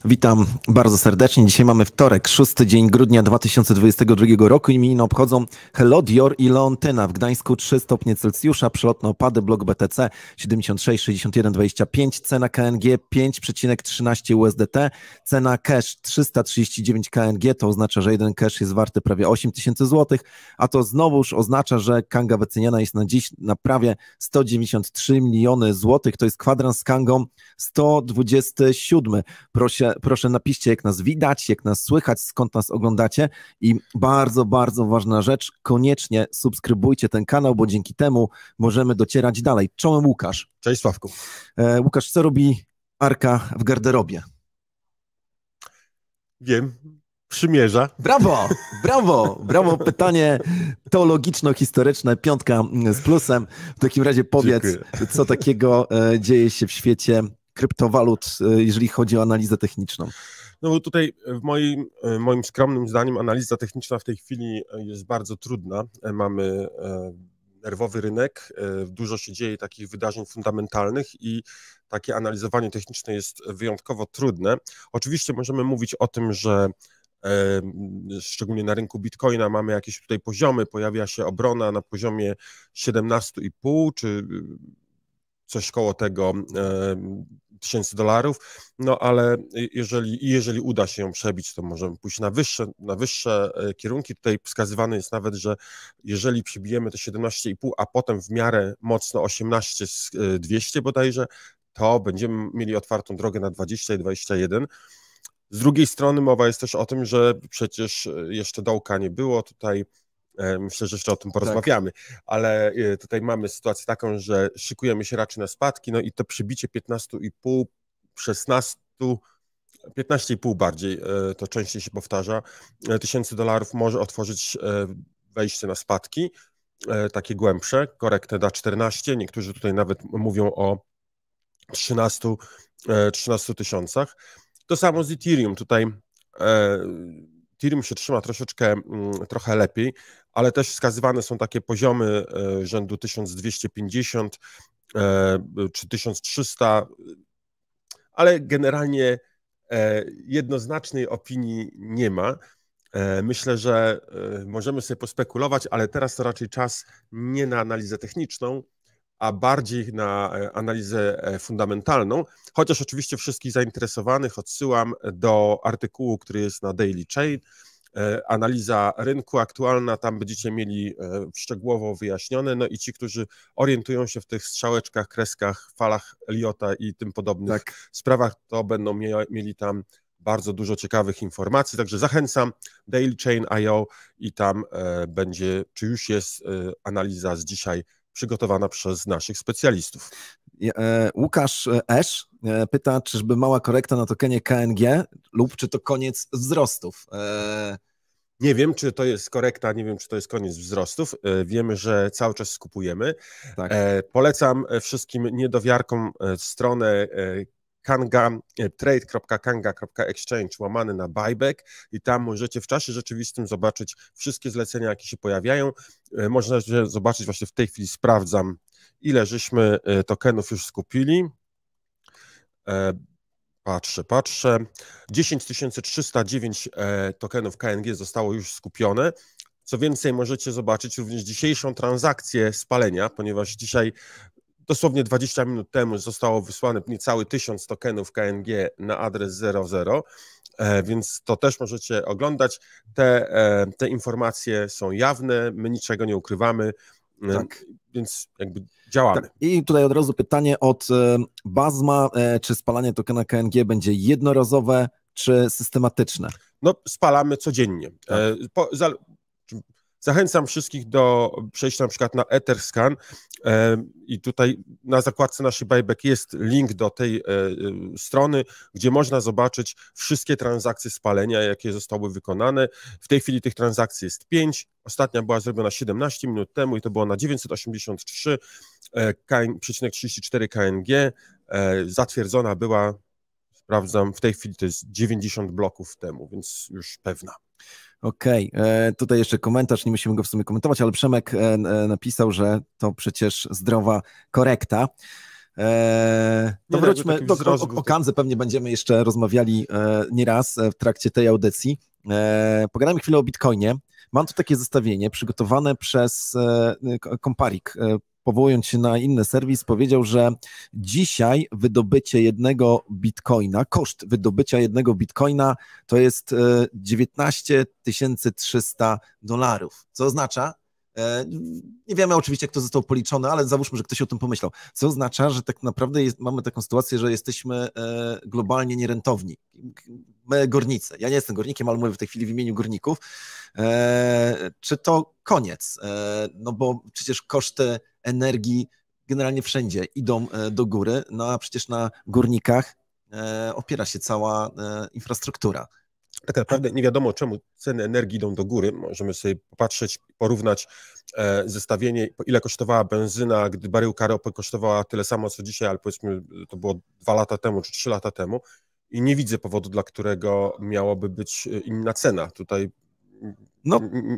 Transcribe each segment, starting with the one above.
Witam bardzo serdecznie. Dzisiaj mamy wtorek, 6 dzień grudnia 2022 roku. Imieniny obchodzą Hello Dior i Leontyna. W Gdańsku 3 stopnie Celsjusza, przelotne opady, blok BTC 76, 61, 25, cena KNG 5,13 USDT, cena cash 339 KNG, to oznacza, że jeden cash jest warty prawie 8 tysięcy złotych, a to znowuż oznacza, że Kanga wyceniana jest na dziś na prawie 193 miliony złotych. To jest kwadrans z Kangą 127. Proszę napiszcie, jak nas widać, jak nas słychać, skąd nas oglądacie i bardzo, bardzo ważna rzecz, koniecznie subskrybujcie ten kanał, bo dzięki temu możemy docierać dalej. Czołem Łukasz. Cześć Sławku. Łukasz, co robi Arka w garderobie? Wiem, przymierza. Brawo, brawo, brawo, pytanie teologiczno-historyczne, 5 z plusem. W takim razie powiedz, co takiego dzieje się w świecie kryptowalut, jeżeli chodzi o analizę techniczną. No bo tutaj moim skromnym zdaniem analiza techniczna w tej chwili jest bardzo trudna. Mamy nerwowy rynek, dużo się dzieje takich wydarzeń fundamentalnych i takie analizowanie techniczne jest wyjątkowo trudne. Oczywiście możemy mówić o tym, że szczególnie na rynku Bitcoina mamy jakieś tutaj poziomy, pojawia się obrona na poziomie 17,5 czy coś koło tego $1000, no ale jeżeli uda się ją przebić, to możemy pójść na wyższe kierunki. Tutaj wskazywany jest nawet, że jeżeli przebijemy te 17,5, a potem w miarę mocno 18,200 bodajże, to będziemy mieli otwartą drogę na 20 i 21. Z drugiej strony mowa jest też o tym, że przecież jeszcze dołka nie było tutaj. Myślę, że jeszcze o tym porozmawiamy, ale tutaj mamy sytuację taką, że szykujemy się raczej na spadki, no i to przybicie 15,5, 16, 15,5 bardziej, to częściej się powtarza, $1000 może otworzyć wejście na spadki, takie głębsze, korektę da 14, niektórzy tutaj nawet mówią o 13 tysiącach. To samo z Ethereum, tutaj Ethereum się trzyma trochę lepiej, ale też wskazywane są takie poziomy rzędu 1250 czy 1300, ale generalnie jednoznacznej opinii nie ma. Myślę, że możemy sobie pospekulować, ale teraz to raczej czas nie na analizę techniczną, a bardziej na analizę fundamentalną, chociaż oczywiście wszystkich zainteresowanych odsyłam do artykułu, który jest na Daily Chain, analiza rynku aktualna, tam będziecie mieli szczegółowo wyjaśnione, no i ci, którzy orientują się w tych strzałeczkach, kreskach, falach Elliota i tym podobnych sprawach, to będą mieli tam bardzo dużo ciekawych informacji, także zachęcam, Daily Chain.io i tam będzie, czy już jest analiza z dzisiaj przygotowana przez naszych specjalistów. Łukasz Esz pyta, czyżby mała korekta na tokenie KNG lub czy to koniec wzrostów? Nie wiem, czy to jest korekta, nie wiem, czy to jest koniec wzrostów. Wiemy, że cały czas skupujemy. Tak. Polecam wszystkim niedowiarkom stronę trade.kanga.exchange /buyback i tam możecie w czasie rzeczywistym zobaczyć wszystkie zlecenia, jakie się pojawiają. Można zobaczyć, właśnie w tej chwili sprawdzam, ile żeśmy tokenów już skupili. Patrzę. 10 309 tokenów KNG zostało już skupione. Co więcej, możecie zobaczyć również dzisiejszą transakcję spalenia, ponieważ dzisiaj dosłownie 20 minut temu zostało wysłane niecały 1000 tokenów KNG na adres 00, więc to też możecie oglądać. Te informacje są jawne, my niczego nie ukrywamy, więc jakby działamy. Tak. I tutaj od razu pytanie od Bazma, czy spalanie tokena KNG będzie jednorazowe, czy systematyczne? No, spalamy codziennie. Zachęcam wszystkich do przejścia na przykład na Etherscan i tutaj na zakładce naszej buyback jest link do tej strony, gdzie można zobaczyć wszystkie transakcje spalenia, jakie zostały wykonane. W tej chwili tych transakcji jest 5. Ostatnia była zrobiona 17 minut temu i to było na 983,34 KNG. Zatwierdzona była, sprawdzam, w tej chwili to jest 90 bloków temu, więc już pewna. Okej, tutaj jeszcze komentarz, nie musimy go w sumie komentować, ale Przemek napisał, że to przecież zdrowa korekta. To wróćmy o Kandze, pewnie będziemy jeszcze rozmawiali nieraz w trakcie tej audycji. Pogadajmy chwilę o Bitcoinie. Mam tu takie zestawienie przygotowane przez Comparik. Powołując się na inny serwis, powiedział, że dzisiaj wydobycie jednego bitcoina, koszt wydobycia jednego bitcoina to jest $19 300, co oznacza, nie wiemy oczywiście, jak to zostało policzone, ale załóżmy, że ktoś o tym pomyślał, co oznacza, że tak naprawdę mamy taką sytuację, że jesteśmy globalnie nierentowni. My górnicy, ja nie jestem górnikiem, ale mówię w tej chwili w imieniu górników, czy to koniec? No bo przecież koszty energii generalnie wszędzie idą do góry, no a przecież na górnikach opiera się cała infrastruktura. Tak naprawdę nie wiadomo, czemu ceny energii idą do góry. Możemy sobie popatrzeć, porównać zestawienie, ile kosztowała benzyna, gdy baryłka ropy kosztowała tyle samo, co dzisiaj, ale powiedzmy to było 2 lata temu czy 3 lata temu i nie widzę powodu, dla którego miałaby być inna cena. Tutaj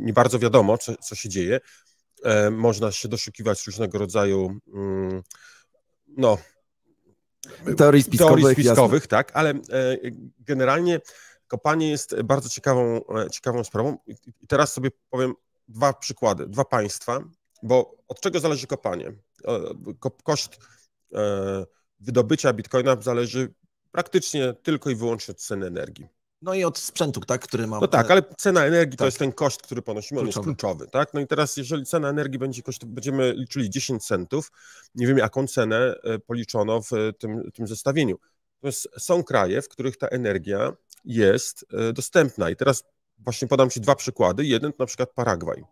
nie bardzo wiadomo, co się dzieje. Można się doszukiwać różnego rodzaju teorii spiskowych, tak, ale generalnie kopanie jest bardzo ciekawą sprawą. I teraz sobie powiem 2 przykłady, 2 państwa, bo od czego zależy kopanie? Koszt wydobycia bitcoina zależy praktycznie tylko i wyłącznie od ceny energii. No i od sprzętu, tak, który mamy. No tak, ale cena energii to jest ten koszt, który ponosimy, on jest kluczowy, tak? No i teraz, jeżeli cena energii będziemy liczyli 10 centów, nie wiem, jaką cenę policzono w tym zestawieniu. Są kraje, w których ta energia jest dostępna i teraz właśnie podam Ci 2 przykłady. Jeden to na przykład Paragwaj.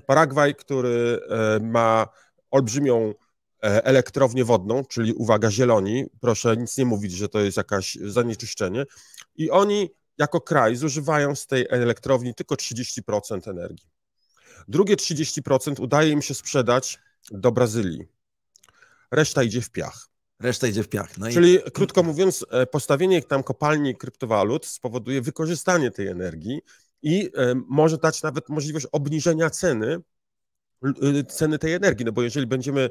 Paragwaj, który ma olbrzymią elektrownię wodną, czyli uwaga, zieloni, proszę nic nie mówić, że to jest jakaś zanieczyszczenie i oni jako kraj zużywają z tej elektrowni tylko 30% energii. Drugie 30% udaje im się sprzedać do Brazylii. Reszta idzie w piach. No czyli krótko mówiąc, postawienie tam kopalni kryptowalut spowoduje wykorzystanie tej energii i może dać nawet możliwość obniżenia ceny tej energii, no bo jeżeli będziemy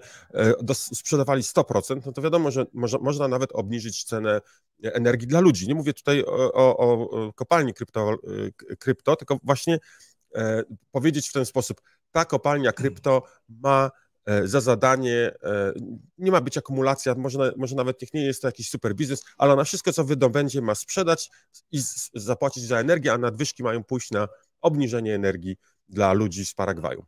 sprzedawali 100%, no to wiadomo, że można nawet obniżyć cenę energii dla ludzi. Nie mówię tutaj o kopalni krypto, tylko właśnie powiedzieć w ten sposób, ta kopalnia krypto ma za zadanie, nie ma być akumulacja, może nawet niech nie jest to jakiś super biznes, ale ona wszystko, co wydobędzie, ma sprzedać i zapłacić za energię, a nadwyżki mają pójść na obniżenie energii dla ludzi z Paragwaju.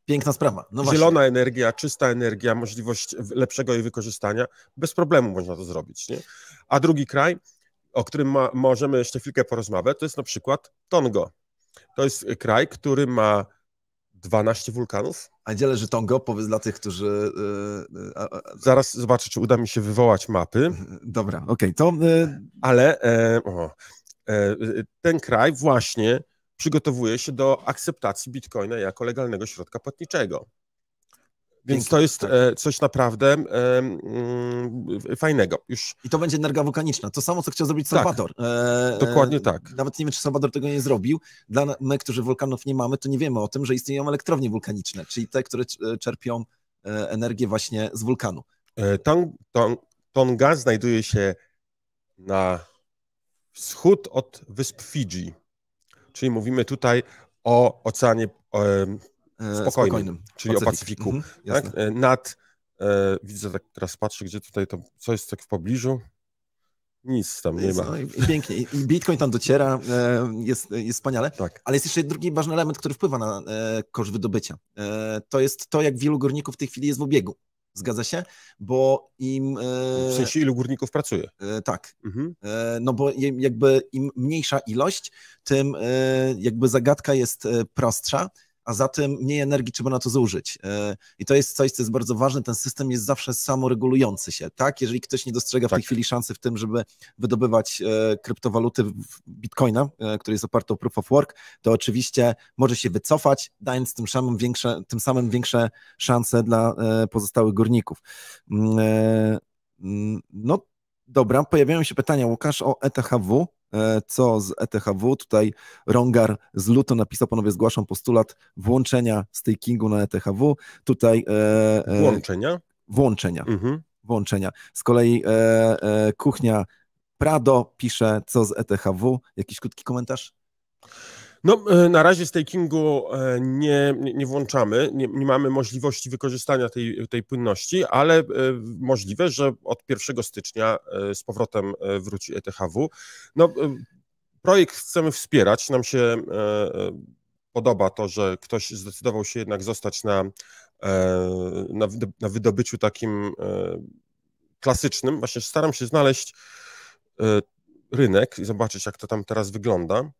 Piękna sprawa. No zielona energia, czysta energia, możliwość lepszego jej wykorzystania, bez problemu można to zrobić. Nie? A drugi kraj, o którym możemy jeszcze chwilkę porozmawiać, to jest na przykład Tongo. To jest kraj, który ma 12 wulkanów. A gdzie leży Tongo? Powiedz dla tych, którzy... Zaraz zobaczę, czy uda mi się wywołać mapy. Dobra, okej. To... Ale ten kraj właśnie przygotowuje się do akceptacji bitcoina jako legalnego środka płatniczego. Więc to jest coś naprawdę fajnego. I to będzie energia wulkaniczna. To samo, co chciał zrobić Salwador. Dokładnie tak. Nawet nie wiem, czy Salwador tego nie zrobił. My, którzy wulkanów nie mamy, to nie wiemy o tym, że istnieją elektrownie wulkaniczne, czyli te, które czerpią energię właśnie z wulkanu. Tonga znajduje się na wschód od wysp Fidżi. Czyli mówimy tutaj o Oceanie Spokojnym, czyli o Pacyfiku. Tak? Widzę, tak teraz patrzę, gdzie tutaj to, co jest tak w pobliżu. Nic tam nie ma. No i pięknie. I Bitcoin tam dociera, jest wspaniale. Tak. Ale jest jeszcze drugi ważny element, który wpływa na koszt wydobycia. To jest to, jak wielu górników w tej chwili jest w obiegu. Zgadza się? Bo im... W sensie ilu górników pracuje? Tak. No bo jakby im mniejsza ilość, tym jakby zagadka jest prostsza, a zatem mniej energii trzeba na to zużyć. I to jest coś, co jest bardzo ważne. Ten system jest zawsze samoregulujący się. Tak? Jeżeli ktoś nie dostrzega w tej chwili szansy w tym, żeby wydobywać kryptowaluty w Bitcoina, który jest oparty o Proof of Work, to oczywiście może się wycofać, dając tym samym większe szanse dla pozostałych górników. No dobra, pojawiają się pytania, Łukasz, o ETHW. Co z ETHW? Tutaj Rongar z Luto napisał, panowie, zgłaszam postulat włączenia stakingu na ETHW. Tutaj włączenia? Włączenia. włączenia. Z kolei Kuchnia Prado pisze, co z ETHW. Jakiś krótki komentarz? No, na razie stakingu nie włączamy, nie mamy możliwości wykorzystania tej płynności, ale możliwe, że od 1 stycznia z powrotem wróci ETHW. No, projekt chcemy wspierać, nam się podoba to, że ktoś zdecydował się jednak zostać na wydobyciu takim klasycznym. Właśnie staram się znaleźć rynek i zobaczyć, jak to tam teraz wygląda.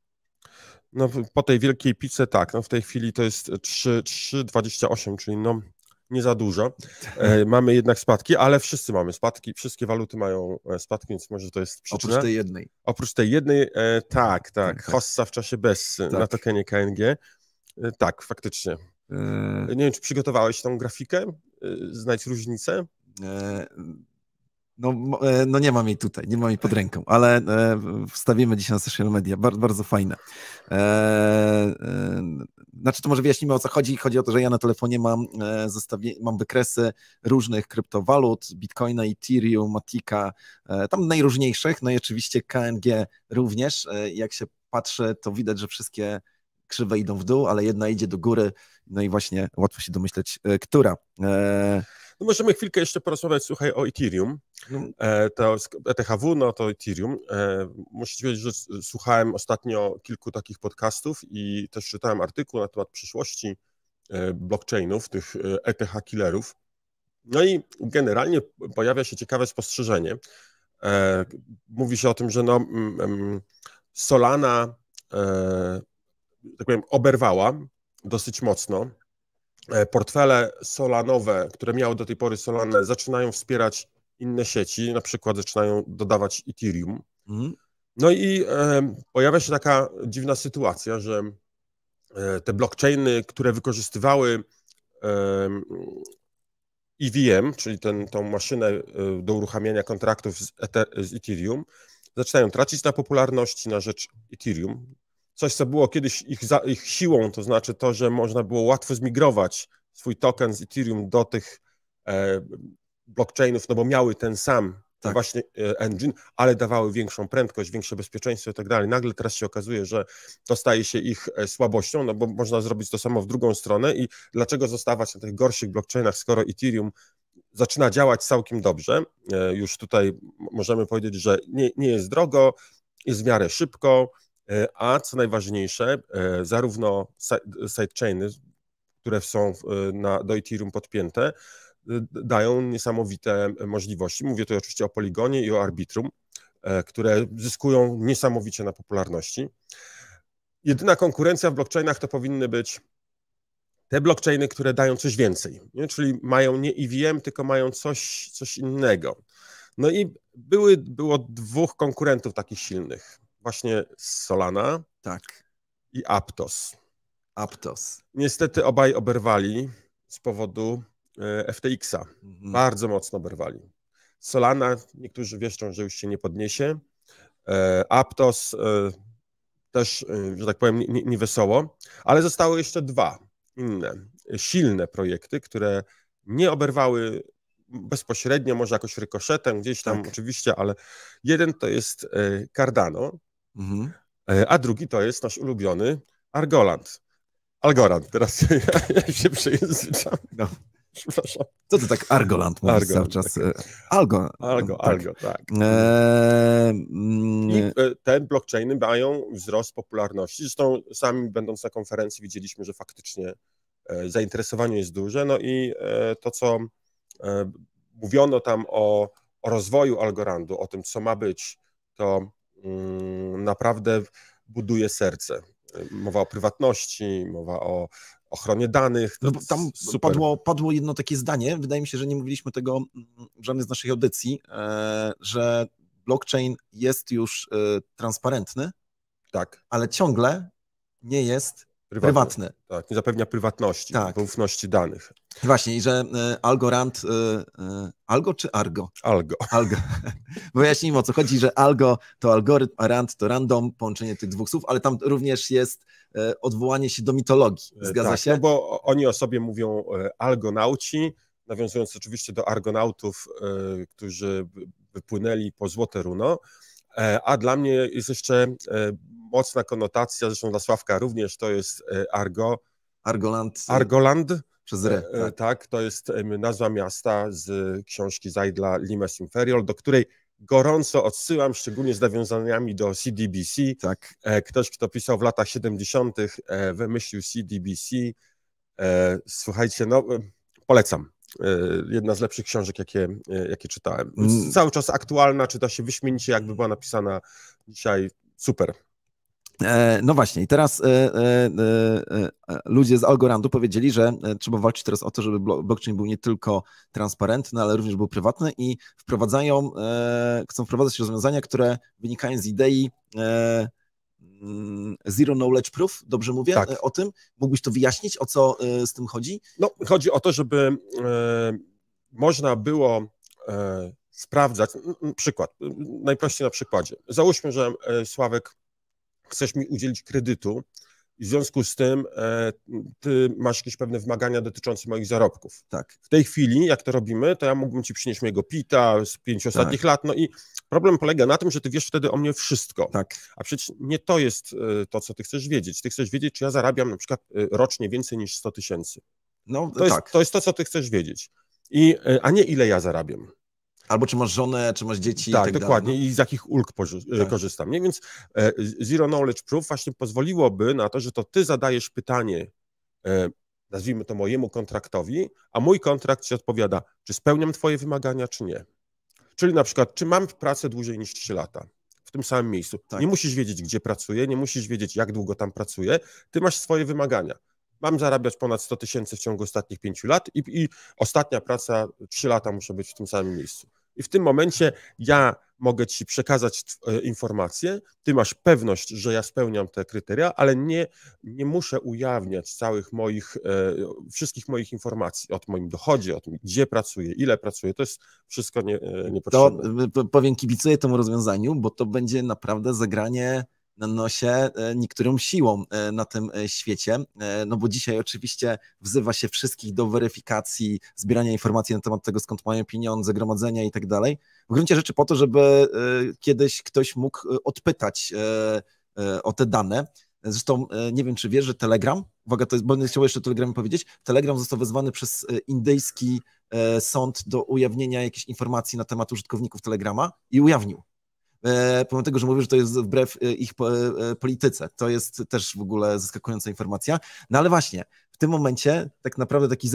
No, po tej wielkiej pice tak, no w tej chwili to jest 3,28, czyli no nie za dużo. Mamy jednak spadki, ale wszyscy mamy spadki, wszystkie waluty mają spadki, więc może to jest przyczyna. Oprócz tej jednej. Oprócz tej jednej, tak. Hossa w czasie Bessy na tokenie KNG. Tak, faktycznie. Nie wiem, czy przygotowałeś tą grafikę? Znajdź różnicę? No nie mam jej tutaj, nie mam jej pod ręką, ale wstawimy dzisiaj na social media, bardzo fajne. Znaczy to może wyjaśnimy, o co chodzi. Chodzi o to, że ja na telefonie mam wykresy różnych kryptowalut, Bitcoina, Ethereum, Matika, tam najróżniejszych, no i oczywiście KNG również. Jak się patrzy, to widać, że wszystkie krzywe idą w dół, ale jedna idzie do góry, no i właśnie łatwo się domyśleć, która. No możemy chwilkę jeszcze porozmawiać, słuchaj, o Ethereum. To ETHW, no to Ethereum. Muszę ci powiedzieć, że słuchałem ostatnio kilku takich podcastów i też czytałem artykuł na temat przyszłości blockchainów, tych ETH killerów. No i generalnie pojawia się ciekawe spostrzeżenie. Mówi się o tym, że no, Solana, tak powiem, oberwała dosyć mocno. Portfele solanowe, które miały do tej pory Solanę, zaczynają wspierać inne sieci, na przykład zaczynają dodawać Ethereum. No i pojawia się taka dziwna sytuacja, że te blockchainy, które wykorzystywały EVM, czyli tą maszynę do uruchamiania kontraktów z Ethereum, zaczynają tracić na popularności na rzecz Ethereum. Coś, co było kiedyś ich siłą, to znaczy to, że można było łatwo zmigrować swój token z Ethereum do tych blockchainów, no bo miały ten sam właśnie engine, ale dawały większą prędkość, większe bezpieczeństwo i tak dalej. Nagle teraz się okazuje, że to staje się ich słabością, no bo można zrobić to samo w drugą stronę i dlaczego zostawać na tych gorszych blockchainach, skoro Ethereum zaczyna działać całkiem dobrze. Już tutaj możemy powiedzieć, że nie jest drogo, jest w miarę szybko, a co najważniejsze, zarówno sidechainy, które są do Ethereum podpięte, dają niesamowite możliwości. Mówię tu oczywiście o Polygonie i o Arbitrum, które zyskują niesamowicie na popularności. Jedyna konkurencja w blockchainach to powinny być te blockchainy, które dają coś więcej, nie? Czyli mają nie EVM, tylko mają coś innego. No i było dwóch konkurentów takich silnych. Właśnie Solana i Aptos. Niestety obaj oberwali z powodu FTX-a. Bardzo mocno oberwali. Solana, niektórzy wieszczą, że już się nie podniesie. Aptos też, że tak powiem, nie wesoło, ale zostały jeszcze dwa inne, silne projekty, które nie oberwały bezpośrednio, może jakoś rykoszetem, gdzieś tam oczywiście, ale jeden to jest Cardano, a drugi to jest nasz ulubiony Algorand. Teraz ja się przejęzyczam. No. Przepraszam. Co ty tak Argoland mówisz cały czas? Tak. Algo, tak. I te blockchainy mają wzrost popularności. Zresztą sami będąc na konferencji widzieliśmy, że faktycznie zainteresowanie jest duże. No i to, co mówiono tam o rozwoju Algorandu, o tym, co ma być, to naprawdę buduje serce. Mowa o prywatności, mowa o ochronie danych. No, tam padło jedno takie zdanie, wydaje mi się, że nie mówiliśmy tego w żadnej z naszych audycji, że blockchain jest już transparentny, ale ciągle nie jest prywatny. Tak, nie zapewnia prywatności, ufności danych. Właśnie, i że Algorand, Algo czy Argo? Algo. Wyjaśnijmy, o co chodzi, że Algo to algorytm, a Rand to random, połączenie tych dwóch słów, ale tam również jest odwołanie się do mitologii. Zgadza się? No bo oni o sobie mówią algonauci, nawiązując oczywiście do Argonautów, którzy wypłynęli po Złote Runo, a dla mnie jest jeszcze mocna konotacja, zresztą dla Sławka również, to jest Argoland. Przez R, tak. Tak, to jest nazwa miasta z książki Zajdla Limes Inferior, do której gorąco odsyłam, szczególnie z nawiązaniami do CDBC. Tak. Ktoś, kto pisał w latach 70., wymyślił CDBC. Słuchajcie, no polecam. Jedna z lepszych książek, jakie czytałem. Cały czas aktualna, czyta się wyśmienicie, jakby była napisana dzisiaj. Super. No właśnie, i teraz ludzie z Algorandu powiedzieli, że trzeba walczyć teraz o to, żeby blockchain był nie tylko transparentny, ale również był prywatny i chcą wprowadzać rozwiązania, które wynikają z idei Zero Knowledge Proof, dobrze mówię o tym? Mógłbyś to wyjaśnić, o co z tym chodzi? No, chodzi o to, żeby można było sprawdzać, przykład, najprościej na przykładzie. Załóżmy, że Sławek, chcesz mi udzielić kredytu i w związku z tym ty masz jakieś pewne wymagania dotyczące moich zarobków. Tak. W tej chwili, jak to robimy, to ja mógłbym ci przynieść mojego PIT-a z 5 ostatnich lat, no i problem polega na tym, że ty wiesz wtedy o mnie wszystko. Tak. A przecież nie to jest to, co ty chcesz wiedzieć. Ty chcesz wiedzieć, czy ja zarabiam na przykład rocznie więcej niż 100 000. No, to jest to, co ty chcesz wiedzieć. A nie ile ja zarabiam. Albo czy masz żonę, czy masz dzieci. Tak, i tak dokładnie. dalej, no. I z jakich ulg korzystam. Nie? Więc Zero Knowledge Proof właśnie pozwoliłoby na to, że to ty zadajesz pytanie, nazwijmy to mojemu kontraktowi, a mój kontrakt ci odpowiada, czy spełniam twoje wymagania, czy nie. Czyli na przykład, czy mam pracę dłużej niż 3 lata w tym samym miejscu. Tak. Nie musisz wiedzieć, gdzie pracuję, nie musisz wiedzieć, jak długo tam pracuję. Ty masz swoje wymagania. Mam zarabiać ponad 100 000 w ciągu ostatnich 5 lat i ostatnia praca 3 lata muszę być w tym samym miejscu. I w tym momencie ja mogę ci przekazać informacje, ty masz pewność, że ja spełniam te kryteria, ale nie muszę ujawniać wszystkich moich informacji o moim dochodzie, o tym, gdzie pracuję, ile pracuję. To jest wszystko niepotrzebne. To powiem, kibicuję temu rozwiązaniu, bo to będzie naprawdę zagranie na nosie niektórą siłą na tym świecie, no bo dzisiaj oczywiście wzywa się wszystkich do weryfikacji, zbierania informacji na temat tego, skąd mają pieniądze, gromadzenia i tak dalej. W gruncie rzeczy po to, żeby kiedyś ktoś mógł odpytać o te dane. Zresztą nie wiem, czy wiesz, że Telegram, uwaga, to jest, bo chciałem jeszcze o Telegramie powiedzieć, Telegram został wezwany przez indyjski sąd do ujawnienia jakichś informacji na temat użytkowników Telegrama i ujawnił. Pomimo tego, że mówię, że to jest wbrew ich polityce. To jest też w ogóle zaskakująca informacja. No ale właśnie, w tym momencie tak naprawdę taki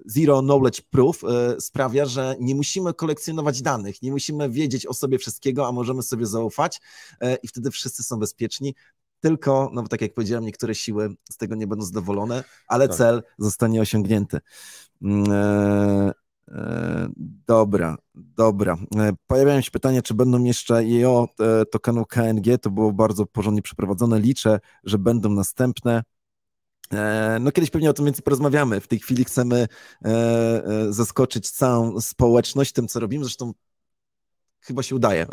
Zero Knowledge Proof sprawia, że nie musimy kolekcjonować danych, nie musimy wiedzieć o sobie wszystkiego, a możemy sobie zaufać i wtedy wszyscy są bezpieczni. Tylko, no bo tak jak powiedziałem, niektóre siły z tego nie będą zadowolone, ale cel zostanie osiągnięty. Dobra. Pojawiają się pytania, czy będą jeszcze IO tokenu KNG, to było bardzo porządnie przeprowadzone, liczę, że będą następne. No kiedyś pewnie o tym więcej porozmawiamy, w tej chwili chcemy zaskoczyć całą społeczność tym, co robimy, zresztą chyba się udaje,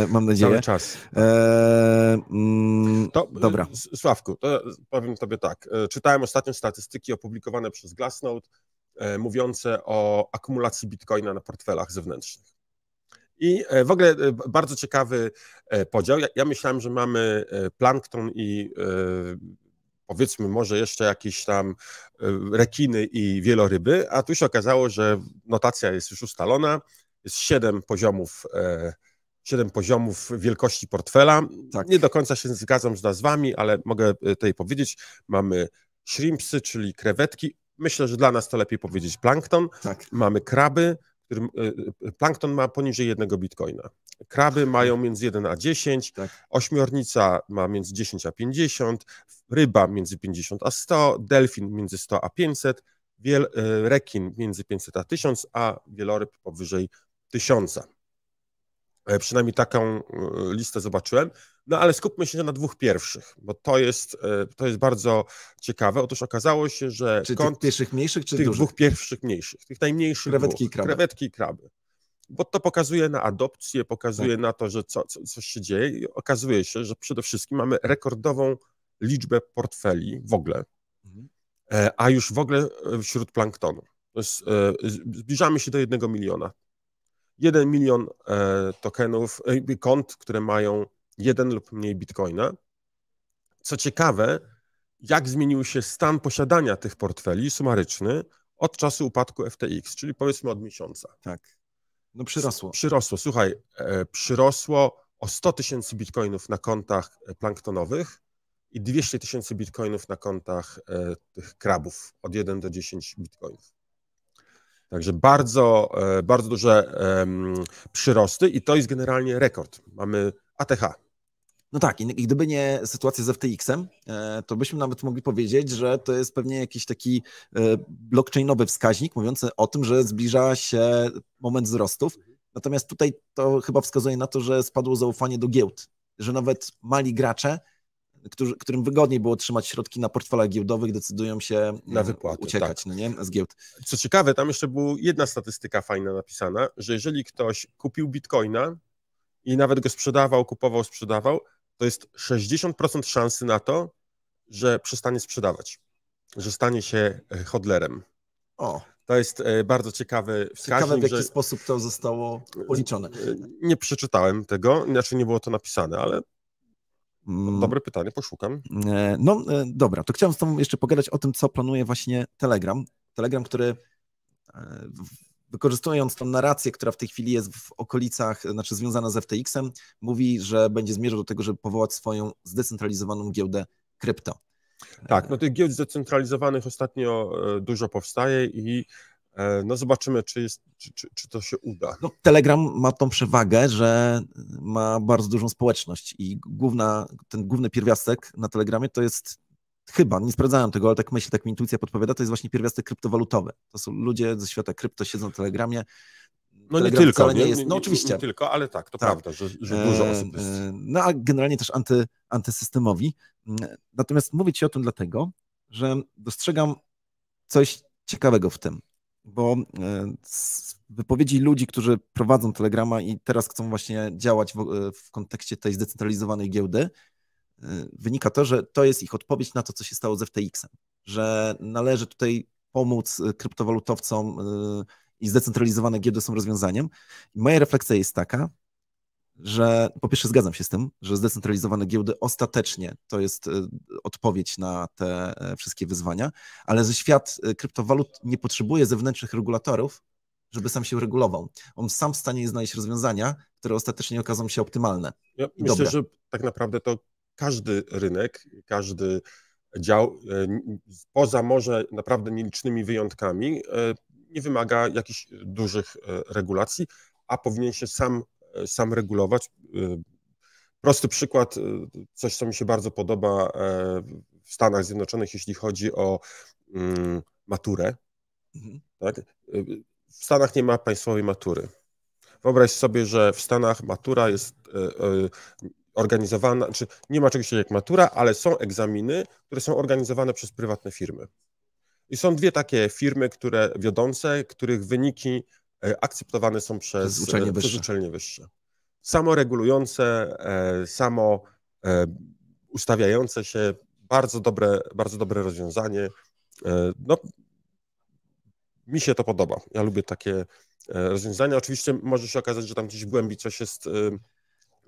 mam nadzieję. Cały czas. Dobra. Sławku, to powiem tobie tak, czytałem ostatnio statystyki opublikowane przez Glassnode, mówiące o akumulacji bitcoina na portfelach zewnętrznych. I w ogóle bardzo ciekawy podział. Ja myślałem, że mamy plankton i powiedzmy może jeszcze jakieś tam rekiny i wieloryby, a tu się okazało, że notacja jest już ustalona, jest 7 poziomów wielkości portfela. Tak. Nie do końca się zgadzam z nazwami, ale mogę tutaj powiedzieć, mamy shrimpsy, czyli krewetki. Myślę, że dla nas to lepiej powiedzieć plankton. Tak. Mamy kraby, plankton ma poniżej 1 bitcoina. Kraby mają między 1 a 10, tak. Ośmiornica ma między 10 a 50, ryba między 50 a 100, delfin między 100 a 500, rekin między 500 a 1000, a wieloryb powyżej 1000. Przynajmniej taką listę zobaczyłem. No ale skupmy się na 2 pierwszych, bo to jest bardzo ciekawe. Otóż okazało się, że czy tych pierwszych mniejszych, czy tych dużych? 2 pierwszych mniejszych, tych najmniejszych krewetki i kraby. Bo to pokazuje na adopcję, pokazuje na to, że coś się dzieje i okazuje się, że przede wszystkim mamy rekordową liczbę portfeli w ogóle, a już w ogóle wśród planktonu. To jest, zbliżamy się do 1 miliona. 1 milion tokenów, kont, które mają 1 lub mniej bitcoina. Co ciekawe, jak zmienił się stan posiadania tych portfeli sumaryczny od czasu upadku FTX, czyli powiedzmy od miesiąca. Tak. No przyrosło. Przyrosło, słuchaj, przyrosło o 100 tysięcy bitcoinów na kontach planktonowych i 200 tysięcy bitcoinów na kontach tych krabów, od 1 do 10 bitcoinów. Także bardzo, bardzo duże przyrosty i to jest generalnie rekord. Mamy ATH. No tak, i gdyby nie sytuacja z FTX-em, to byśmy nawet mogli powiedzieć, że to jest pewnie jakiś taki blockchainowy wskaźnik mówiący o tym, że zbliża się moment wzrostów. Natomiast tutaj to chyba wskazuje na to, że spadło zaufanie do giełd, że nawet mali gracze, którym wygodniej było trzymać środki na portfelach giełdowych, decydują się na wypłaty, uciekać tak. No nie? Z giełd. Co ciekawe, tam jeszcze była jedna statystyka fajna napisana, że jeżeli ktoś kupił bitcoina i nawet go sprzedawał, kupował, sprzedawał, to jest 60% szansy na to, że przestanie sprzedawać, że stanie się hodlerem. O. To jest bardzo ciekawy wskaźnik. Ciekawe, w jaki sposób to zostało policzone. Nie przeczytałem tego, inaczej nie było to napisane, ale dobre pytanie, poszukam. No dobra, to chciałem z tobą jeszcze pogadać o tym, co planuje właśnie Telegram. Telegram, który wykorzystując tą narrację, która w tej chwili jest w okolicach, znaczy związana z FTX-em, mówi, że będzie zmierzał do tego, żeby powołać swoją zdecentralizowaną giełdę krypto. Tak, no tych giełd zdecentralizowanych ostatnio dużo powstaje i no zobaczymy, czy to się uda. No, Telegram ma tą przewagę, że ma bardzo dużą społeczność i ten główny pierwiastek na Telegramie to jest chyba, nie sprawdzałem tego, ale tak myślę, tak mi intuicja podpowiada, to jest właśnie pierwiastek kryptowalutowy. To są ludzie ze świata krypto, siedzą na Telegramie. No Telegram nie tylko, nie jest, no oczywiście. Nie tylko, ale tak, to prawda, że dużo osób jest. No a generalnie też antysystemowi. Natomiast mówię ci o tym dlatego, że dostrzegam coś ciekawego w tym, bo z wypowiedzi ludzi, którzy prowadzą Telegrama i teraz chcą właśnie działać w kontekście tej zdecentralizowanej giełdy, wynika to, że to jest ich odpowiedź na to, co się stało z FTX-em, że należy tutaj pomóc kryptowalutowcom i zdecentralizowane giełdy są rozwiązaniem. I moja refleksja jest taka, że po pierwsze zgadzam się z tym, że zdecentralizowane giełdy ostatecznie to jest odpowiedź na te wszystkie wyzwania, ale że świat kryptowalut nie potrzebuje zewnętrznych regulatorów, żeby sam się regulował. On sam w stanie jest znaleźć rozwiązania, które ostatecznie okażą się optymalne. Ja myślę, że tak naprawdę to każdy rynek, każdy dział, poza może naprawdę nielicznymi wyjątkami, nie wymaga jakichś dużych regulacji, a powinien się sam regulować. Prosty przykład, coś co mi się bardzo podoba w Stanach Zjednoczonych, jeśli chodzi o maturę. Tak? W Stanach nie ma państwowej matury. Wyobraź sobie, że w Stanach matura jest organizowana, czy nie ma czegoś takiego jak matura, ale są egzaminy, które są organizowane przez prywatne firmy. I są dwie takie firmy, wiodące, których wyniki akceptowane są przez uczelnie wyższe. Samoregulujące, samo ustawiające się, bardzo dobre rozwiązanie. No, mi się to podoba. Ja lubię takie rozwiązania. Oczywiście może się okazać, że tam gdzieś w głębi coś jest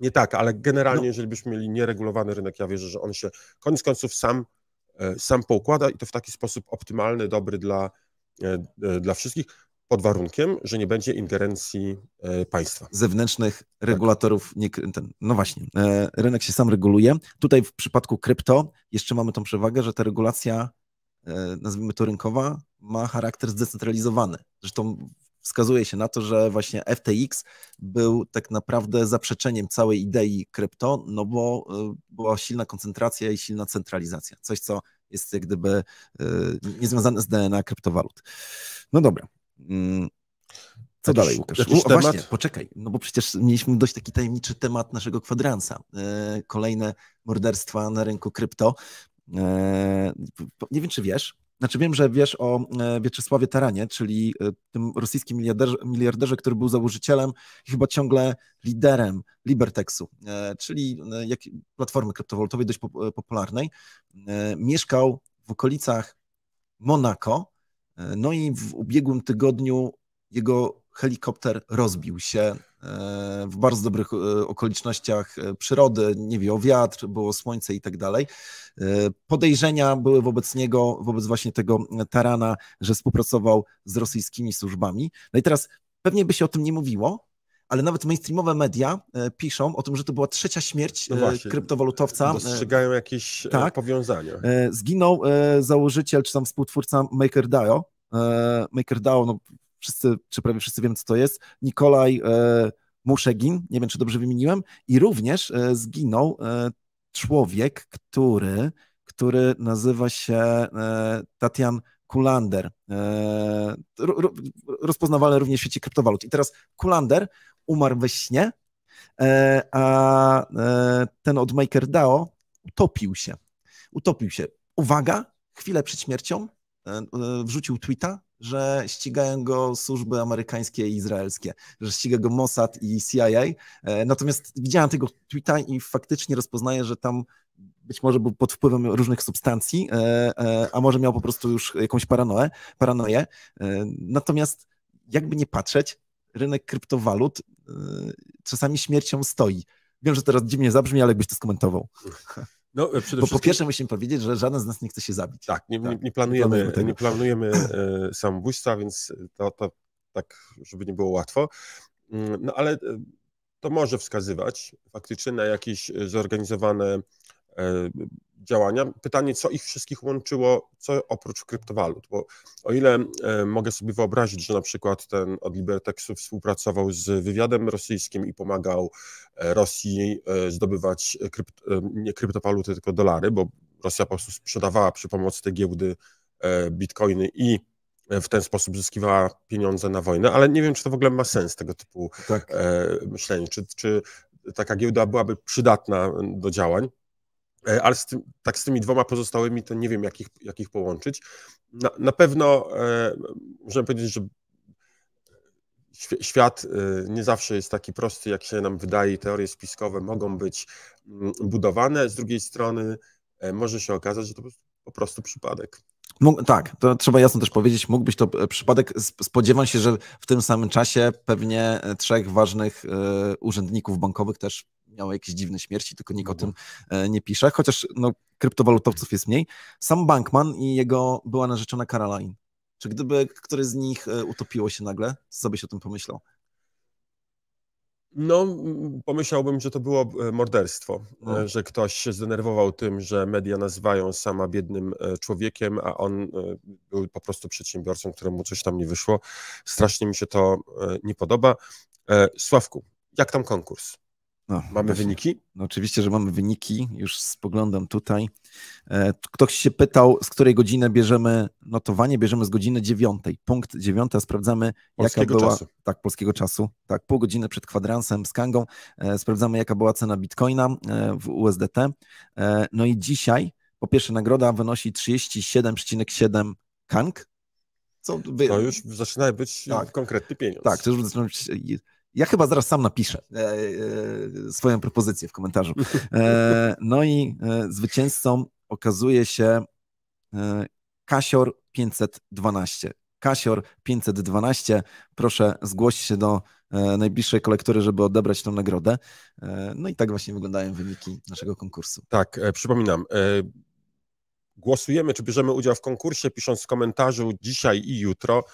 nie tak, ale generalnie, jeżeli byśmy mieli nieregulowany rynek, ja wierzę, że on się koniec końców sam poukłada i to w taki sposób optymalny, dobry dla wszystkich, pod warunkiem, że nie będzie ingerencji państwa. Zewnętrznych regulatorów. No właśnie, rynek się sam reguluje. Tutaj w przypadku krypto jeszcze mamy tą przewagę, że ta regulacja, nazwijmy to rynkowa, ma charakter zdecentralizowany. Zresztą wskazuje się na to, że właśnie FTX był tak naprawdę zaprzeczeniem całej idei krypto, no bo była silna koncentracja i silna centralizacja. Coś, co jest jak gdyby niezwiązane z DNA kryptowalut. No dobra. Co dalej, Łukasz? Właśnie, poczekaj, no bo przecież mieliśmy dość taki tajemniczy temat naszego kwadransa. Kolejne morderstwa na rynku krypto. Nie wiem, czy wiesz, wiem, że wiesz o Wieczysławie Taranie, czyli tym rosyjskim miliarderze, który był założycielem i chyba ciągle liderem Libertexu, czyli platformy kryptowalutowej dość popularnej. Mieszkał w okolicach Monako, No i w ubiegłym tygodniu jego helikopter rozbił się w bardzo dobrych okolicznościach przyrody, nie wieło wiatr, było słońce i tak dalej. Podejrzenia były wobec niego, wobec właśnie tego Tarana, że współpracował z rosyjskimi służbami. No i teraz pewnie by się o tym nie mówiło, ale nawet mainstreamowe media piszą o tym, że to była trzecia śmierć kryptowalutowca. Dostrzegają jakieś powiązania. Zginął założyciel czy tam współtwórca MakerDAO. MakerDAO, no wszyscy, czy prawie wszyscy wiemy, co to jest, Nikolaj Muszegin, nie wiem, czy dobrze wymieniłem, i również zginął człowiek, który nazywa się Tatian Kulander, rozpoznawalny również w świecie kryptowalut. I teraz Kulander umarł we śnie, a ten od MakerDAO utopił się. Uwaga, chwilę przed śmiercią wrzucił tweeta, że ścigają go służby amerykańskie i izraelskie, że ściga go Mossad i CIA. Natomiast widziałem tego tweeta i faktycznie rozpoznaję, że tam być może był pod wpływem różnych substancji, a może miał po prostu już jakąś paranoję. Natomiast jakby nie patrzeć, rynek kryptowalut czasami śmiercią stoi. Wiem, że teraz dziwnie zabrzmi, ale jakbyś to skomentował. No, bo po pierwsze musimy powiedzieć, że żaden z nas nie chce się zabić. Tak, nie planujemy samobójstwa, więc to tak, żeby nie było łatwo. No ale to może wskazywać faktycznie na jakieś zorganizowane działania. Pytanie, co ich wszystkich łączyło, co oprócz kryptowalut, bo o ile mogę sobie wyobrazić, że na przykład ten od Libertexu współpracował z wywiadem rosyjskim i pomagał Rosji zdobywać nie kryptowaluty, tylko dolary, bo Rosja po prostu sprzedawała przy pomocy tej giełdy bitcoiny i w ten sposób zyskiwała pieniądze na wojnę, ale nie wiem, czy to w ogóle ma sens, tego typu myślenie, czy taka giełda byłaby przydatna do działań. Ale z tymi dwoma pozostałymi to nie wiem, jak ich połączyć. Na pewno możemy powiedzieć, że świat nie zawsze jest taki prosty, jak się nam wydaje. Teorie spiskowe mogą być budowane. Z drugiej strony może się okazać, że to po prostu przypadek. Tak, to trzeba jasno też powiedzieć, mógł być to przypadek. Spodziewam się, że w tym samym czasie pewnie 3 ważnych urzędników bankowych też miało jakieś dziwne śmierci, tylko nikt o tym nie pisze, chociaż no, kryptowalutowców jest mniej. Sam Bankman i jego była narzeczona Caroline. Czy gdyby któryś z nich utopiło się nagle, co sobie o tym pomyślał? No, pomyślałbym, że to było morderstwo, że ktoś się zdenerwował tym, że media nazywają sama biednym człowiekiem, a on był po prostu przedsiębiorcą, któremu coś tam nie wyszło. Strasznie mi się to nie podoba. Sławku, jak tam konkurs? Mamy wyniki? No oczywiście, że mamy wyniki, już spoglądam tutaj. Ktoś się pytał, z której godziny bierzemy notowanie, bierzemy z godziny 9. Punkt 9, sprawdzamy polskiego jaka była... czasu. Tak, polskiego czasu. Tak, pół godziny przed kwadransem z Kangą. Sprawdzamy, jaka była cena Bitcoina w USDT. No i dzisiaj, po pierwsze, nagroda wynosi 37,7 Kang. To już zaczyna być konkretny pieniądz. Tak, to już zaczyna być... Ja chyba zaraz sam napiszę swoją propozycję w komentarzu. No i zwycięzcą okazuje się Kasior 512. Kasior 512, proszę zgłoś się do najbliższej kolektury, żeby odebrać tę nagrodę. No i tak właśnie wyglądają wyniki naszego konkursu. Tak, przypominam, głosujemy, czy bierzemy udział w konkursie, pisząc w komentarzu dzisiaj i jutro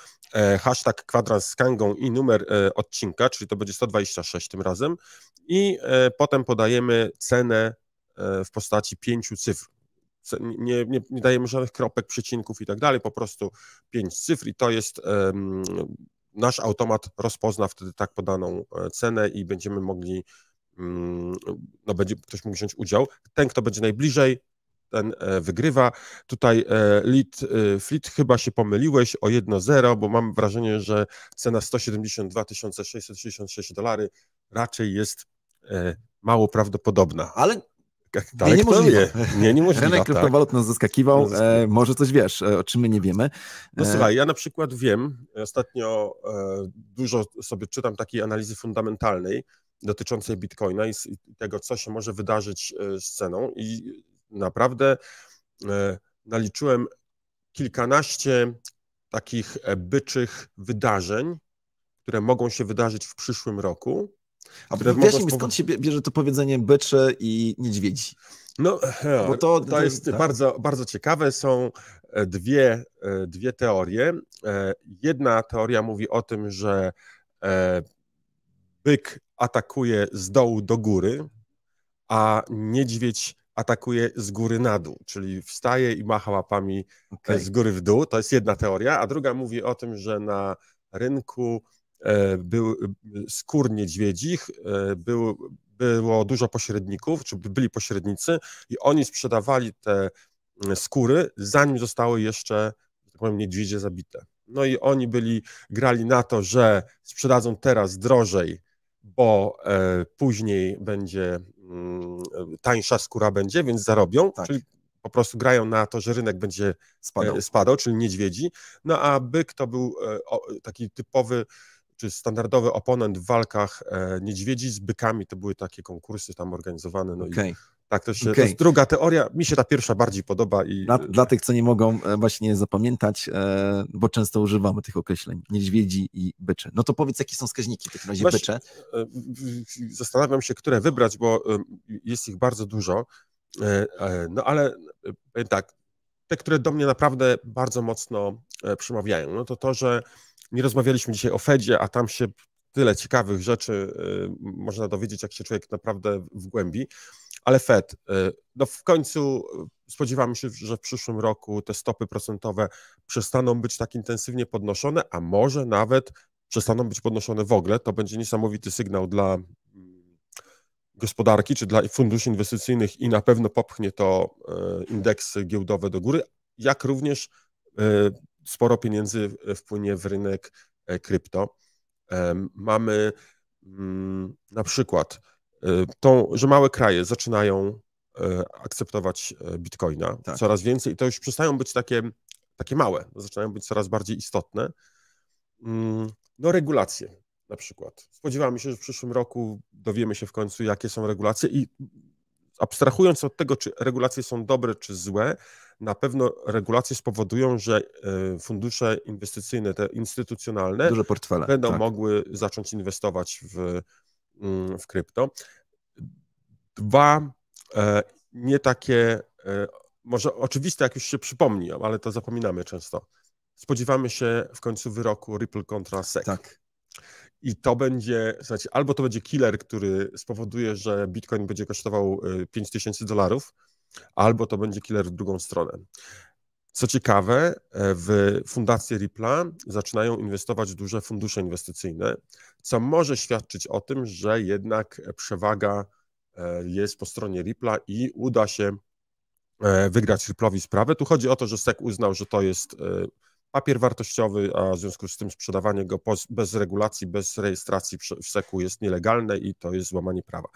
hashtag kwadrans z Kangą i numer odcinka, czyli to będzie 126 tym razem, i potem podajemy cenę w postaci 5 cyfr. Nie dajemy żadnych kropek, przecinków i tak dalej, po prostu 5 cyfr i to jest, nasz automat rozpozna wtedy tak podaną cenę i będziemy mogli, no będzie ktoś mógł wziąć udział. Ten, kto będzie najbliżej, ten wygrywa. Tutaj Fleet, chyba się pomyliłeś o 1,0, bo mam wrażenie, że cena 172 666 $, raczej jest mało prawdopodobna. Ale niemożliwe. Rynek kryptowalut nas zaskakiwał. Może coś wiesz, o czym my nie wiemy. No słuchaj, ja na przykład wiem, ostatnio dużo sobie czytam takiej analizy fundamentalnej dotyczącej Bitcoina i tego, co się może wydarzyć z ceną, i naprawdę naliczyłem kilkanaście takich byczych wydarzeń, które mogą się wydarzyć w przyszłym roku. A wyjaśnij mi, skąd się bierze to powiedzenie byczy i niedźwiedzi? No, bo to jest tak? bardzo, bardzo ciekawe. Są dwie teorie. Jedna teoria mówi o tym, że byk atakuje z dołu do góry, a niedźwiedź atakuje z góry na dół, czyli wstaje i macha łapami z góry w dół. To jest jedna teoria, a druga mówi o tym, że na rynku był skór niedźwiedzich, było dużo pośredników, czy byli pośrednicy i oni sprzedawali te skóry, zanim zostały jeszcze, tak powiem, niedźwiedzie zabite. No i oni grali na to, że sprzedadzą teraz drożej, bo później będzie tańsza skóra będzie, więc zarobią, czyli po prostu grają na to, że rynek będzie spadał, czyli niedźwiedzi. No a byk to był taki typowy czy standardowy oponent w walkach niedźwiedzi z bykami. To były takie konkursy tam organizowane. No i tak to jest druga teoria. Mi się ta pierwsza bardziej podoba. Dla tych, co nie mogą właśnie zapamiętać, bo często używamy tych określeń, niedźwiedzi i bycze. No to powiedz, jakie są wskaźniki w takim razie bycze? Zastanawiam się, które wybrać, bo jest ich bardzo dużo. No ale tak, te, które do mnie naprawdę bardzo mocno przemawiają, no to, że nie rozmawialiśmy dzisiaj o Fedzie, a tam się tyle ciekawych rzeczy można dowiedzieć, jak się człowiek naprawdę wgłębi. Ale Fed, no w końcu spodziewamy się, że w przyszłym roku te stopy procentowe przestaną być tak intensywnie podnoszone, a może nawet przestaną być podnoszone w ogóle. To będzie niesamowity sygnał dla gospodarki, czy dla funduszy inwestycyjnych i na pewno popchnie to indeksy giełdowe do góry, jak również sporo pieniędzy wpłynie w rynek krypto. Mamy na przykład że małe kraje zaczynają akceptować bitcoina coraz więcej i to już przestają być takie małe, zaczynają być coraz bardziej istotne. No regulacje na przykład. Spodziewamy się, że w przyszłym roku dowiemy się w końcu, jakie są regulacje i abstrahując od tego, czy regulacje są dobre, czy złe, na pewno regulacje spowodują, że fundusze inwestycyjne, te instytucjonalne, duże portfele, będą mogły zacząć inwestować w krypto. Dwa, nie takie, może oczywiste, jak już się przypomni, ale to zapominamy często. Spodziewamy się w końcu wyroku Ripple kontra SEC. I to będzie, słuchajcie, albo to będzie killer, który spowoduje, że Bitcoin będzie kosztował $5000, albo to będzie killer w drugą stronę. Co ciekawe, w fundację Ripple'a zaczynają inwestować duże fundusze inwestycyjne, co może świadczyć o tym, że jednak przewaga jest po stronie Ripple'a i uda się wygrać Ripple'owi sprawę. Tu chodzi o to, że SEC uznał, że to jest papier wartościowy, a w związku z tym sprzedawanie go bez regulacji, bez rejestracji w SEC-u jest nielegalne i to jest złamanie prawa.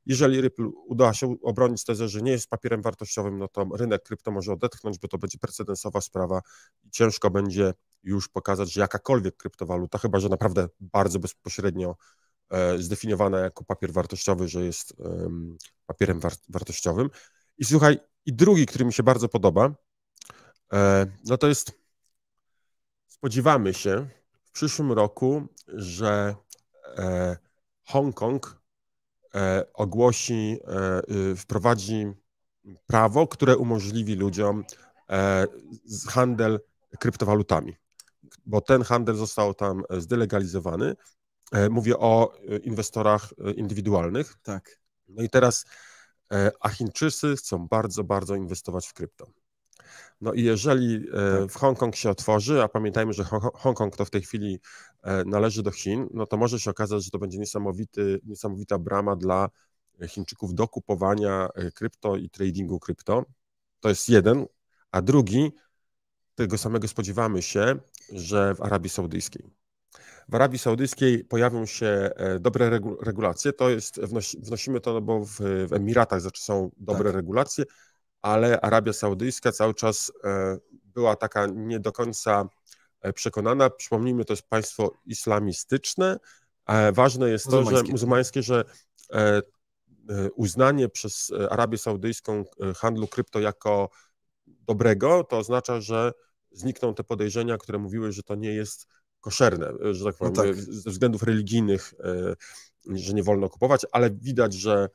Jeżeli Ripple uda się obronić tezę, że nie jest papierem wartościowym, no to rynek krypto może odetchnąć, bo to będzie precedensowa sprawa i ciężko będzie już pokazać, że jakakolwiek kryptowaluta, chyba że naprawdę bardzo bezpośrednio zdefiniowana jako papier wartościowy, że jest papierem wartościowym. I słuchaj, i drugi, który mi się bardzo podoba, no to jest, spodziewamy się w przyszłym roku, że Hongkong wprowadzi prawo, które umożliwi ludziom handel kryptowalutami, bo ten handel został tam zdelegalizowany. Mówię o inwestorach indywidualnych. No i teraz, a Chińczycy chcą bardzo, bardzo inwestować w krypto. No i jeżeli w Hongkong się otworzy, a pamiętajmy, że Hongkong to w tej chwili należy do Chin, no to może się okazać, że to będzie niesamowita brama dla Chińczyków do kupowania krypto i tradingu krypto. To jest jeden, a drugi, tego samego spodziewamy się, że w Arabii Saudyjskiej. W Arabii Saudyjskiej pojawią się dobre regulacje, to jest, wnosimy to, no bo w Emiratach są dobre regulacje, ale Arabia Saudyjska cały czas była taka nie do końca przekonana. Przypomnijmy, to jest państwo islamistyczne. Ważne jest to, że muzułmańskie, że uznanie przez Arabię Saudyjską handlu krypto jako dobrego, to oznacza, że znikną te podejrzenia, które mówiły, że to nie jest koszerne, że tak powiem, ze względów religijnych, że nie wolno kupować, ale widać, że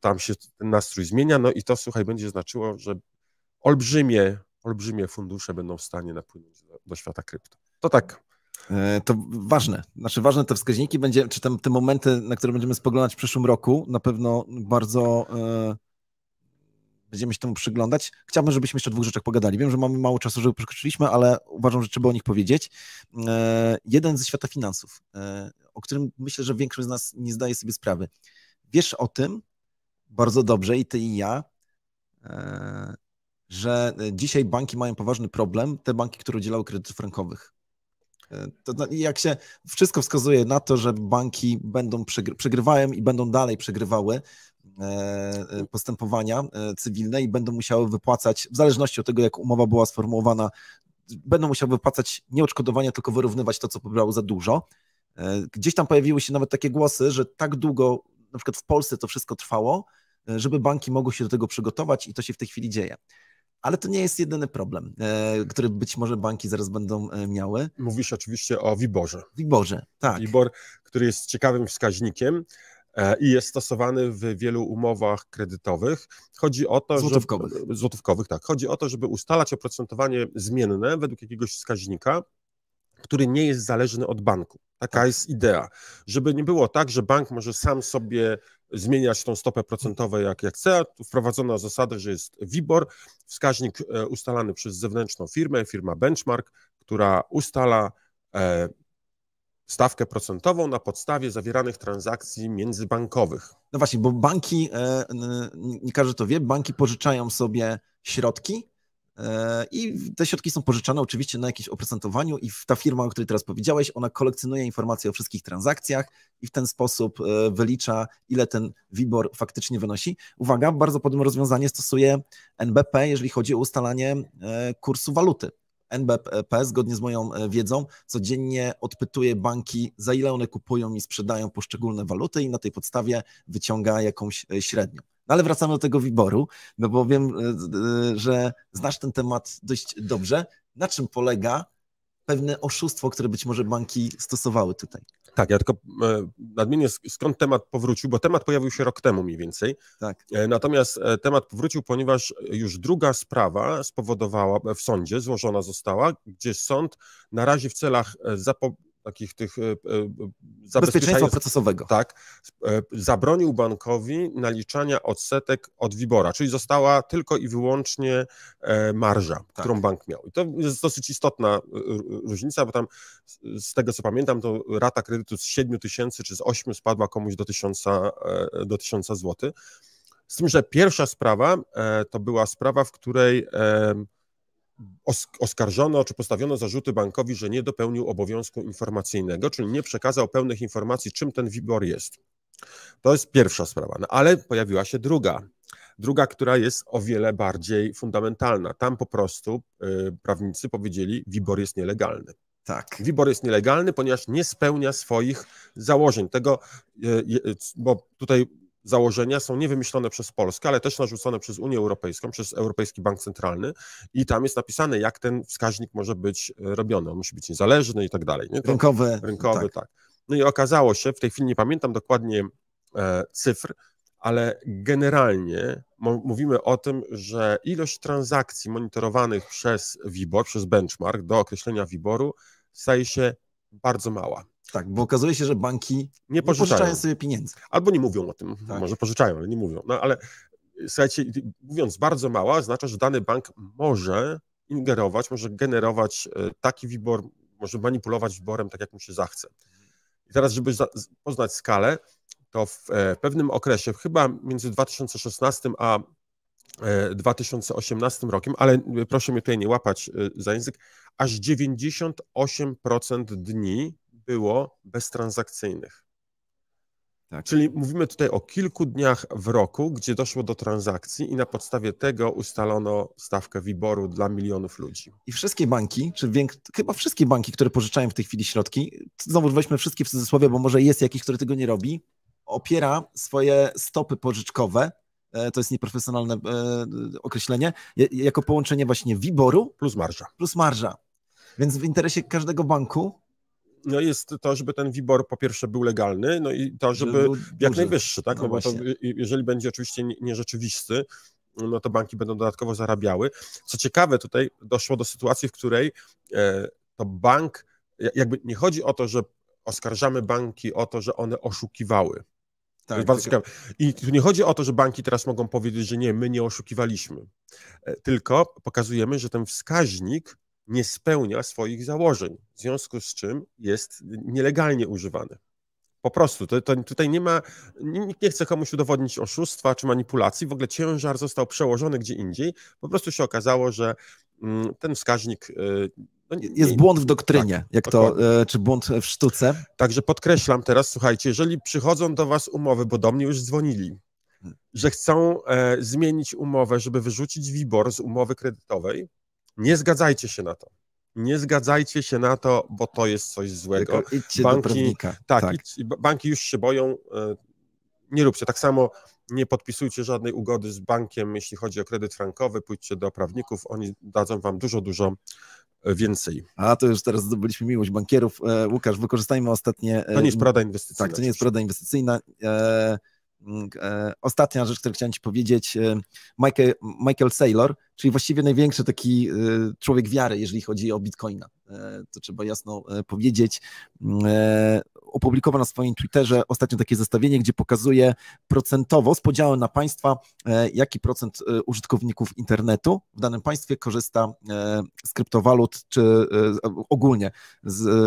tam się ten nastrój zmienia, no i to, słuchaj, będzie znaczyło, że olbrzymie fundusze będą w stanie napłynąć do świata krypto. To tak. To ważne. Znaczy ważne te wskaźniki, czy te momenty, na które będziemy spoglądać w przyszłym roku, na pewno bardzo będziemy się temu przyglądać. Chciałbym, żebyśmy jeszcze o 2 rzeczach pogadali. Wiem, że mamy mało czasu, żeby przekroczyliśmy, ale uważam, że trzeba o nich powiedzieć. Jeden ze świata finansów, o którym myślę, że większość z nas nie zdaje sobie sprawy. Wiesz o tym bardzo dobrze, i ty, i ja, że dzisiaj banki mają poważny problem, te banki, które udzielały kredytów frankowych. Jak się wszystko wskazuje na to, że banki przegrywają i będą dalej przegrywały postępowania cywilne i będą musiały wypłacać, w zależności od tego, jak umowa była sformułowana, będą musiały wypłacać nie odszkodowania, tylko wyrównywać to, co pobrały za dużo. Gdzieś tam pojawiły się nawet takie głosy, że tak długo, na przykład w Polsce to wszystko trwało, żeby banki mogły się do tego przygotować i to się w tej chwili dzieje. Ale to nie jest jedyny problem, który być może banki zaraz będą miały. Mówisz oczywiście o WIBOR-ze. WIBOR-ze, tak. WIBOR, który jest ciekawym wskaźnikiem i jest stosowany w wielu umowach kredytowych. Chodzi o to, złotówkowych, tak. Chodzi o to, żeby ustalać oprocentowanie zmienne według jakiegoś wskaźnika, który nie jest zależny od banku. Taka jest idea. Żeby nie było tak, że bank może sam sobie zmieniać tą stopę procentową jak chce. Tu wprowadzono zasadę, że jest WIBOR, wskaźnik ustalany przez zewnętrzną firmę, firma Benchmark, która ustala stawkę procentową na podstawie zawieranych transakcji międzybankowych. No właśnie, bo banki, nie każdy to wie, banki pożyczają sobie środki i te środki są pożyczane oczywiście na jakimś oprocentowaniu i ta firma, o której teraz powiedziałeś, ona kolekcjonuje informacje o wszystkich transakcjach i w ten sposób wylicza, ile ten WIBOR faktycznie wynosi. Uwaga, bardzo podobne rozwiązanie stosuje NBP, jeżeli chodzi o ustalanie kursu waluty. NBP, zgodnie z moją wiedzą, codziennie odpytuje banki, za ile one kupują i sprzedają poszczególne waluty i na tej podstawie wyciąga jakąś średnią. No ale wracamy do tego WIBOR-u, no bo wiem, że znasz ten temat dość dobrze. Na czym polega pewne oszustwo, które być może banki stosowały tutaj? Tak, ja tylko nadmienię, skąd temat powrócił, bo temat pojawił się rok temu mniej więcej. Tak. Natomiast temat powrócił, ponieważ już druga sprawa spowodowała, w sądzie złożona została, gdzie sąd na razie w celach takich tych bezpieczeństwa procesowego. Tak, zabronił bankowi naliczania odsetek od WIBOR-a, czyli została tylko i wyłącznie marża, którą bank miał. I to jest dosyć istotna różnica, bo tam z tego co pamiętam, to rata kredytu z 7 tysięcy czy z 8 spadła komuś do 1000 zł. Z tym, że pierwsza sprawa to była sprawa, w której oskarżono czy postawiono zarzuty bankowi, że nie dopełnił obowiązku informacyjnego, czyli nie przekazał pełnych informacji, czym ten WIBOR jest. To jest pierwsza sprawa, no, ale pojawiła się druga, która jest o wiele bardziej fundamentalna. Tam po prostu prawnicy powiedzieli, WIBOR jest nielegalny. Tak. WIBOR jest nielegalny, ponieważ nie spełnia swoich założeń. Tego, bo tutaj założenia są nie wymyślone przez Polskę, ale też narzucone przez Unię Europejską, przez Europejski Bank Centralny i tam jest napisane, jak ten wskaźnik może być robiony. On musi być niezależny i tak dalej. Rynkowy, tak. No i okazało się, w tej chwili nie pamiętam dokładnie cyfr, ale generalnie mówimy o tym, że ilość transakcji monitorowanych przez WIBOR, przez benchmark do określenia WIBOR-u staje się bardzo mała. Tak, bo okazuje się, że banki nie pożyczają sobie pieniędzy. Albo nie mówią o tym, może pożyczają, ale nie mówią. No ale słuchajcie, mówiąc bardzo mała, oznacza, że dany bank może ingerować, może generować taki WIBOR, może manipulować WIBOR-em tak, jak mu się zachce. I teraz, żeby poznać skalę, to w pewnym okresie, chyba między 2016 a 2018 rokiem, ale proszę mnie tutaj nie łapać za język, aż 98% dni było beztransakcyjnych. Tak. Czyli mówimy tutaj o kilku dniach w roku, gdzie doszło do transakcji i na podstawie tego ustalono stawkę WIBOR-u dla milionów ludzi. I wszystkie banki, chyba wszystkie banki, które pożyczają w tej chwili środki, znowu weźmy wszystkie w cudzysłowie, bo może jest jakiś, który tego nie robi, opiera swoje stopy pożyczkowe to jest nieprofesjonalne określenie, jako połączenie właśnie WIBOR-u plus marża. Więc w interesie każdego banku no jest to, żeby ten WIBOR po pierwsze był legalny, no i to, żeby jak najwyższy, tak? No bo to, jeżeli będzie oczywiście nierzeczywisty, no to banki będą dodatkowo zarabiały. Co ciekawe, tutaj doszło do sytuacji, w której to bank, jakby nie chodzi o to, że oskarżamy banki o to, że one oszukiwały. To jest bardzo ciekawe. I tu nie chodzi o to, że banki teraz mogą powiedzieć, że nie, my nie oszukiwaliśmy, tylko pokazujemy, że ten wskaźnik nie spełnia swoich założeń, w związku z czym jest nielegalnie używany. Po prostu, tutaj nie ma, nikt nie chce komuś udowodnić oszustwa czy manipulacji, w ogóle ciężar został przełożony gdzie indziej, po prostu się okazało, że ten wskaźnik... jest błąd w doktrynie, tak, jak to, czy błąd w sztuce. Także podkreślam teraz, słuchajcie, jeżeli przychodzą do was umowy, bo do mnie już dzwonili, że chcą zmienić umowę, żeby wyrzucić WIBOR z umowy kredytowej, nie zgadzajcie się na to. Nie zgadzajcie się na to, bo to jest coś złego. Idźcie do prawnika. Tak. Banki już się boją, nie róbcie. Tak samo nie podpisujcie żadnej ugody z bankiem, jeśli chodzi o kredyt frankowy, pójdźcie do prawników, oni dadzą wam dużo więcej. A to już teraz zdobyliśmy miłość bankierów. Łukasz, wykorzystajmy ostatnie... To nie jest porada inwestycyjna. Tak, to nie jest porada inwestycyjna. Ostatnia rzecz, którą chciałem ci powiedzieć, Michael Saylor, czyli właściwie największy taki człowiek wiary, jeżeli chodzi o Bitcoina. To trzeba jasno powiedzieć. Opublikował na swoim Twitterze ostatnio takie zestawienie, gdzie pokazuje procentowo z podziałem na państwa, jaki procent użytkowników internetu w danym państwie korzysta z kryptowalut, czy ogólnie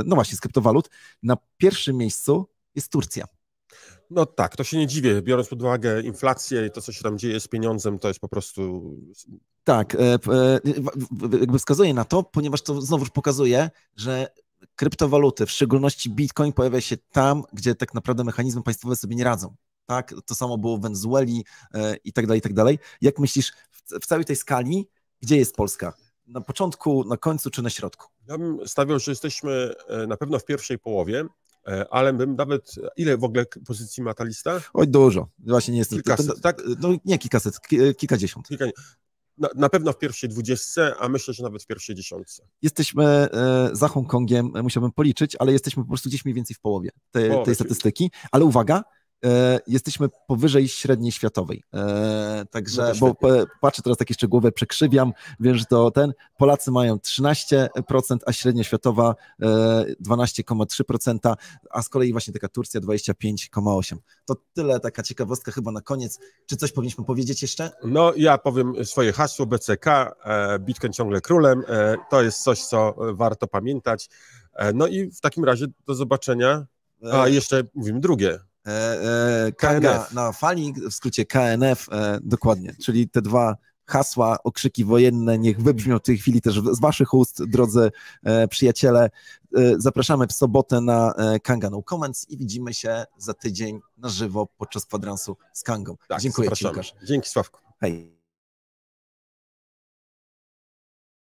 no właśnie z kryptowalut. Na pierwszym miejscu jest Turcja. No tak, to się nie dziwię, biorąc pod uwagę inflację i to, co się tam dzieje z pieniądzem, to jest po prostu... Tak, jakby wskazuje na to, ponieważ to znowuż pokazuje, że kryptowaluty, w szczególności Bitcoin, pojawia się tam, gdzie tak naprawdę mechanizmy państwowe sobie nie radzą. Tak? To samo było w Wenezueli i tak dalej, i tak dalej. Jak myślisz, w całej tej skali, gdzie jest Polska? Na początku, na końcu czy na środku? Ja bym stawiał, że jesteśmy na pewno w pierwszej połowie, ale bym nawet... Ile w ogóle pozycji ma ta lista? Oj, dużo. Właśnie nie jest... Kilkaset, tak? No nie kilkaset, kilkadziesiąt. Na pewno w pierwszej 20, a myślę, że nawet w pierwszej 10. Jesteśmy za Hongkongiem, musiałbym policzyć, ale jesteśmy po prostu gdzieś mniej więcej w połowie tej statystyki. Ale uwaga, jesteśmy powyżej średniej światowej. Także, bo patrzę teraz takie szczegółowe, przekrzywiam, wiem, że to Polacy mają 13%, a średnia światowa 12,3%, a z kolei właśnie taka Turcja 25,8%. To tyle, taka ciekawostka chyba na koniec. Czy coś powinniśmy powiedzieć jeszcze? No ja powiem swoje hasło BCK, Bitcoin ciągle królem, to jest coś, co warto pamiętać. No i w takim razie do zobaczenia, a jeszcze mówimy drugie. Kanga na fali, w skrócie KNF, dokładnie, czyli te dwa hasła, okrzyki wojenne, niech wybrzmią w tej chwili też z waszych ust, drodzy przyjaciele. Zapraszamy w sobotę na Kanga No Comments i widzimy się za tydzień na żywo podczas kwadransu z Kangą. Tak, dziękuję zapraszamy. Ci, Łukasz. Dzięki, Sławku. Hej.